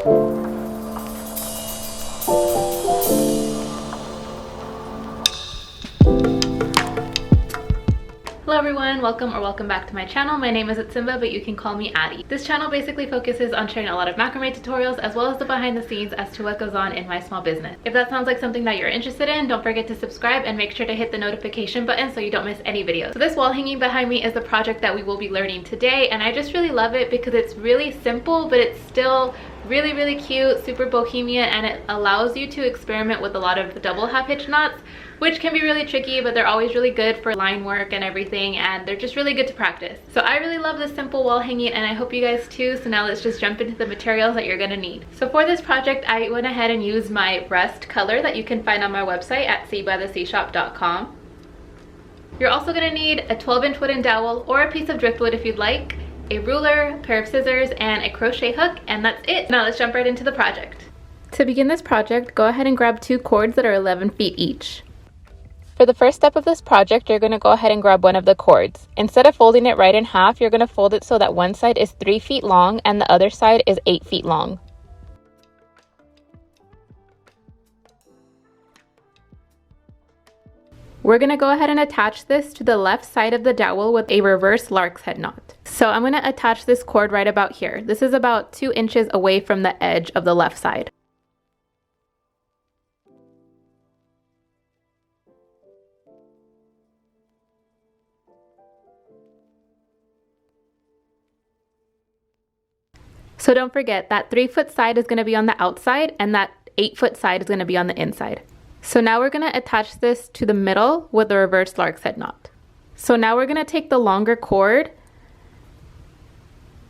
Hello everyone, welcome back to my channel. My name is Simba, but you can call me Atty. This channel basically focuses on sharing a lot of macrame tutorials as well as the behind the scenes as to what goes on in my small business. If that sounds like something that you're interested in, don't forget to subscribe and make sure to hit the notification button so you don't miss any videos. So this wall hanging behind me is the project that we will be learning today, and I just really love it because it's really simple, but it's still really cute, super bohemian, and it allows you to experiment with a lot of double half hitch knots, which can be really tricky, but they're always really good for line work and everything, and they're just really good to practice. So I really love this simple wall hanging, and I hope you guys too. So now let's just jump into the materials that you're gonna need. So for this project, I went ahead and used my rust color that you can find on my website at seebytheseshop.com. You're also gonna need a 12-inch wooden dowel or a piece of driftwood if you'd like, a ruler, a pair of scissors, and a crochet hook, and that's it. Now let's jump right into the project. To begin this project, go ahead and grab 2 cords that are 11 feet each. For the first step of this project, you're going to go ahead and grab one of the cords. Instead of folding it right in half, you're going to fold it so that one side is 3 feet long and the other side is 8 feet long. We're going to go ahead and attach this to the left side of the dowel with a reverse lark's head knot. So I'm going to attach this cord right about here. This is about 2 inches away from the edge of the left side. So don't forget that 3-foot side is going to be on the outside and that 8-foot side is going to be on the inside. So now we're going to attach this to the middle with the reverse lark's head knot. So now we're going to take the longer cord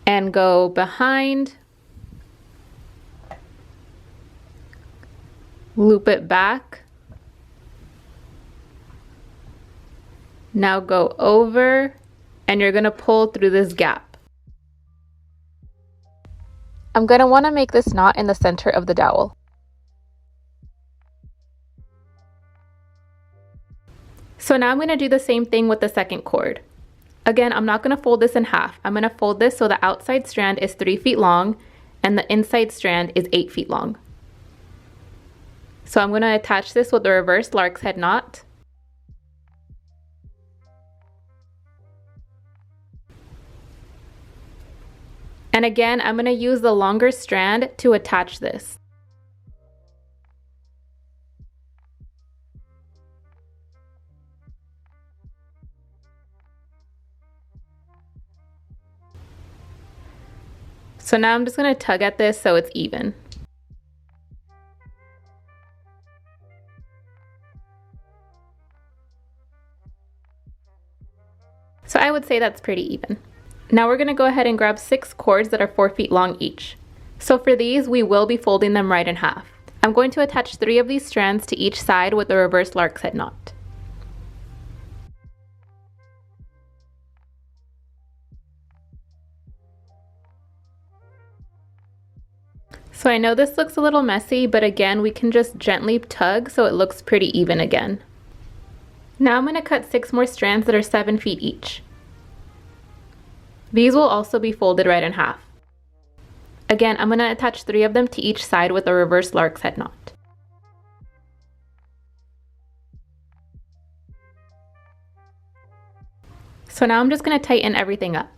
and go behind, loop it back, now go over, and you're going to pull through this gap. I'm going to want to make this knot in the center of the dowel. So now I'm going to do the same thing with the second cord. Again, I'm not going to fold this in half. I'm going to fold this so the outside strand is 3 feet long and the inside strand is 8 feet long. So I'm going to attach this with the reverse lark's head knot. And again, I'm going to use the longer strand to attach this. So now I'm just going to tug at this so it's even. So I would say that's pretty even. Now we're going to go ahead and grab 6 cords that are 4 feet long each. So for these, we will be folding them right in half. I'm going to attach 3 of these strands to each side with a reverse lark's head knot. So I know this looks a little messy, but again, we can just gently tug so it looks pretty even again. Now I'm going to cut 6 more strands that are 7 feet each. These will also be folded right in half. Again, I'm going to attach 3 of them to each side with a reverse lark's head knot. So now I'm just going to tighten everything up.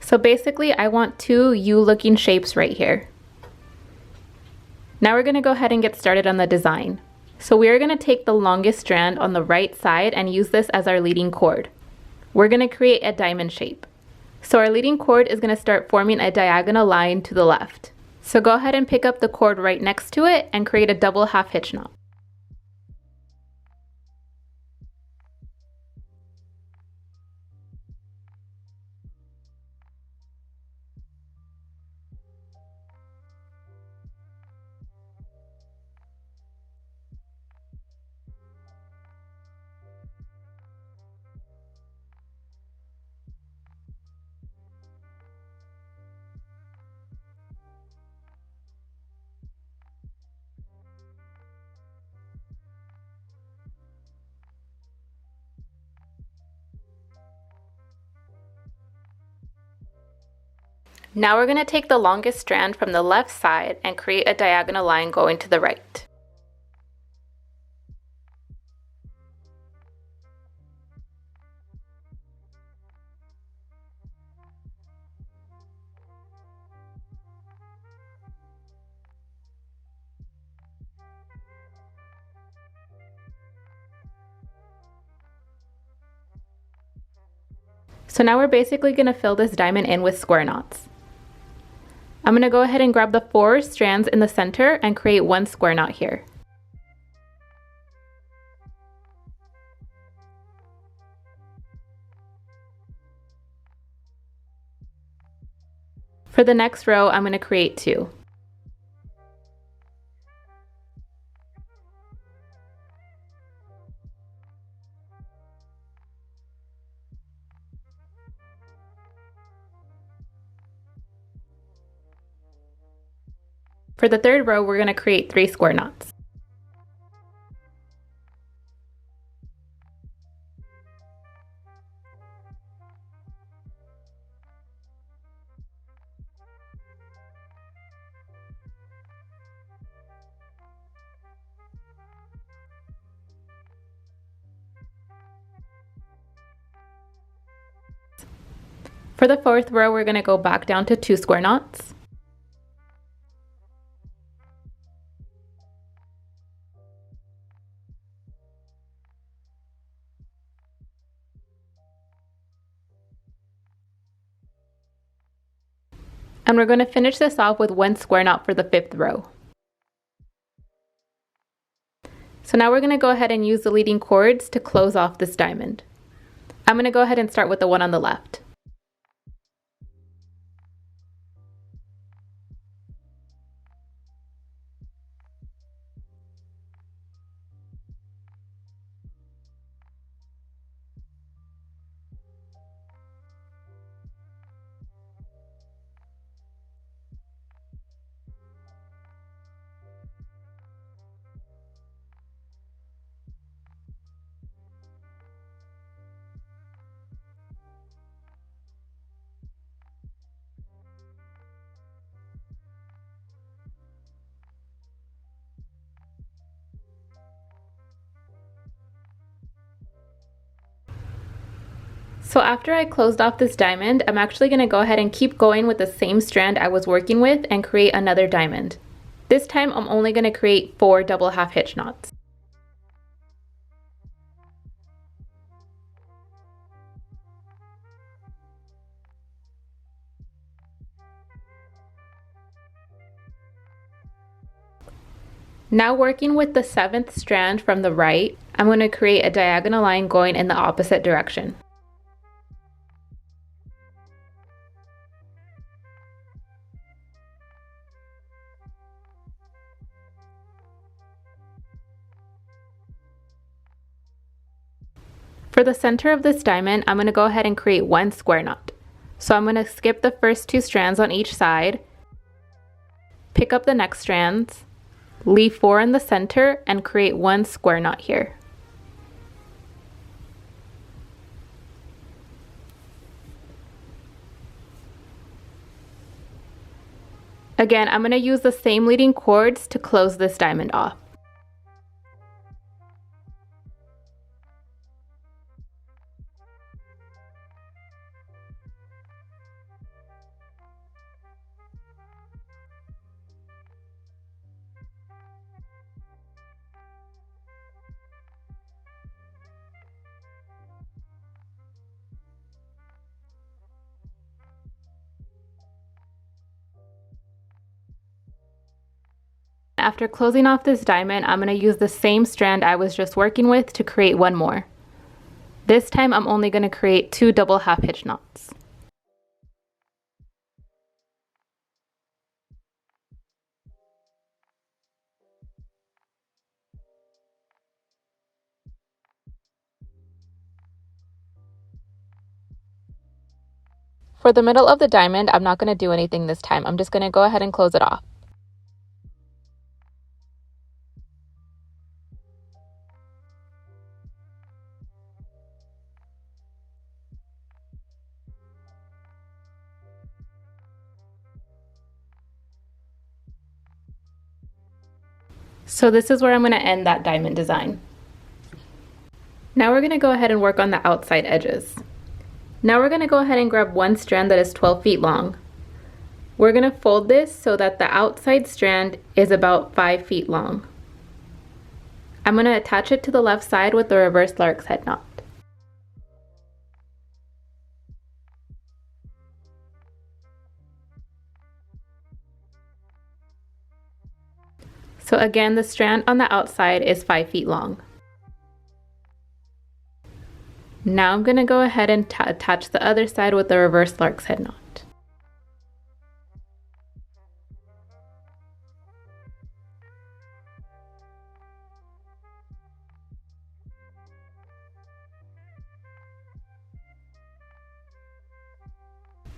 So basically, I want 2 U-looking shapes right here. Now we're going to go ahead and get started on the design. So we are going to take the longest strand on the right side and use this as our leading cord. We're going to create a diamond shape. So our leading cord is going to start forming a diagonal line to the left. So go ahead and pick up the cord right next to it and create a double half hitch knot. Now we're going to take the longest strand from the left side and create a diagonal line going to the right. So now we're basically going to fill this diamond in with square knots. I'm going to go ahead and grab the 4 strands in the center and create 1 square knot here. For the next row, I'm going to create 2. For the third row, we're going to create 3 square knots. For the fourth row, we're going to go back down to 2 square knots. And we're going to finish this off with 1 square knot for the 5th row. So now we're going to go ahead and use the leading cords to close off this diamond. I'm going to go ahead and start with the one on the left. So after I closed off this diamond, I'm actually going to go ahead and keep going with the same strand I was working with and create another diamond. This time I'm only going to create 4 double half hitch knots. Now working with the 7th strand from the right, I'm going to create a diagonal line going in the opposite direction. For the center of this diamond, I'm going to go ahead and create 1 square knot. So I'm going to skip the first 2 strands on each side, pick up the next strands, leave 4 in the center, and create 1 square knot here. Again, I'm going to use the same leading cords to close this diamond off. After closing off this diamond, I'm going to use the same strand I was just working with to create 1 more. This time I'm only going to create 2 double half hitch knots. For the middle of the diamond, I'm not going to do anything this time. I'm just going to go ahead and close it off. So this is where I'm going to end that diamond design. Now we're going to go ahead and work on the outside edges. Now we're going to go ahead and grab one strand that is 12 feet long. We're going to fold this so that the outside strand is about 5 feet long. I'm going to attach it to the left side with the reverse lark's head knot. So again, the strand on the outside is 5 feet long. Now I'm going to go ahead and attach the other side with the reverse lark's head knot.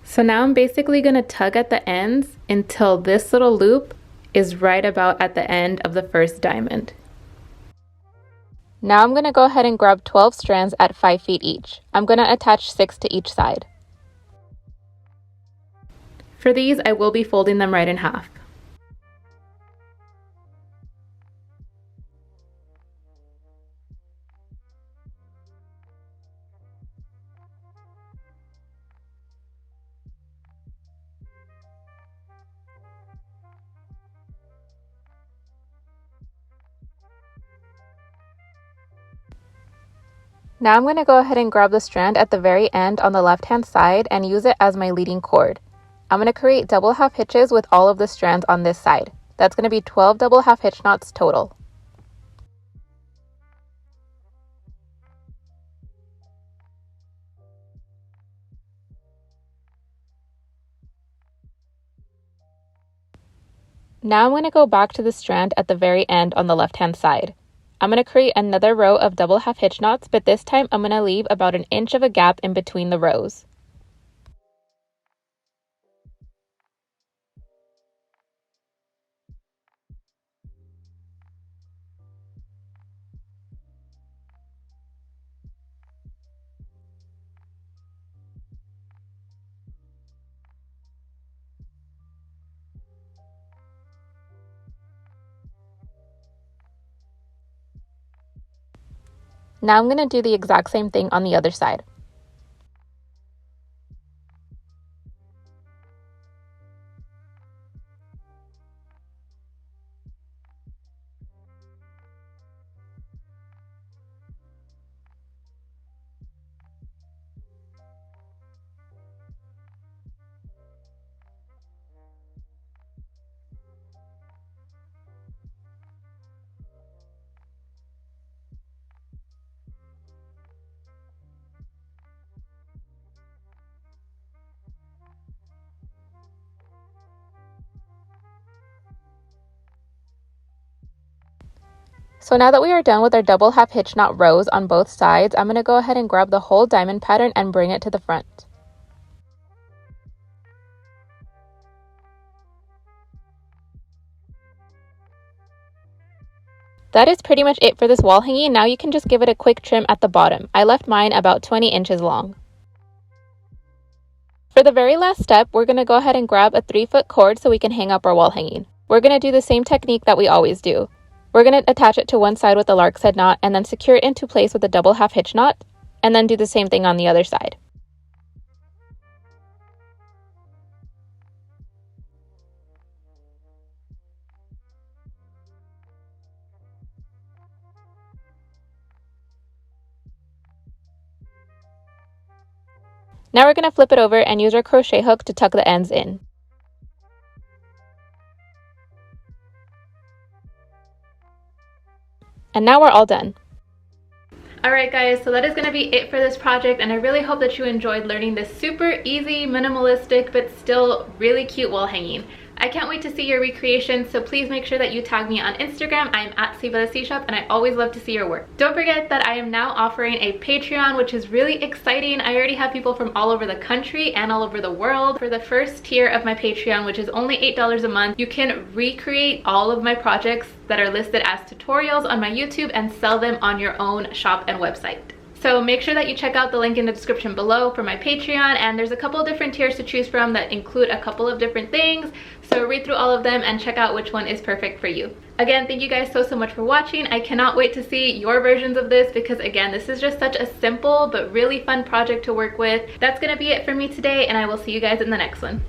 So now I'm basically going to tug at the ends until this little loop is right about at the end of the first diamond. Now I'm going to go ahead and grab 12 strands at 5 feet each. I'm going to attach 6 to each side. For these, I will be folding them right in half. Now I'm going to go ahead and grab the strand at the very end on the left hand side and use it as my leading cord. I'm going to create double half hitches with all of the strands on this side. That's going to be 12 double half hitch knots total. Now I'm going to go back to the strand at the very end on the left hand side. I'm going to create another row of double half hitch knots, but this time I'm going to leave about an inch of a gap in between the rows. Now I'm going to do the exact same thing on the other side. So now that we are done with our double half hitch knot rows on both sides, I'm going to go ahead and grab the whole diamond pattern and bring it to the front. That is pretty much it for this wall hanging. Now you can just give it a quick trim at the bottom. I left mine about 20 inches long. For the very last step, we're going to go ahead and grab a 3-foot cord so we can hang up our wall hanging. We're going to do the same technique that we always do. We're going to attach it to one side with the lark's head knot and then secure it into place with a double half hitch knot, and then do the same thing on the other side. Now we're going to flip it over and use our crochet hook to tuck the ends in. And now we're all done. Alright guys, so that is going to be it for this project, and I really hope that you enjoyed learning this super easy, minimalistic, but still really cute wall hanging. I can't wait to see your recreation, so please make sure that you tag me on Instagram. I'm at SivaTheSeashop, and I always love to see your work. Don't forget that I am now offering a Patreon, which is really exciting. I already have people from all over the country and all over the world. For the first tier of my Patreon, which is only $8 a month, you can recreate all of my projects that are listed as tutorials on my YouTube and sell them on your own shop and website. So make sure that you check out the link in the description below for my Patreon, and there's a couple of different tiers to choose from that include a couple of different things. So read through all of them and check out which one is perfect for you. Again, thank you guys so much for watching. I cannot wait to see your versions of this because again, this is just such a simple but really fun project to work with. That's gonna be it for me today, and I will see you guys in the next one.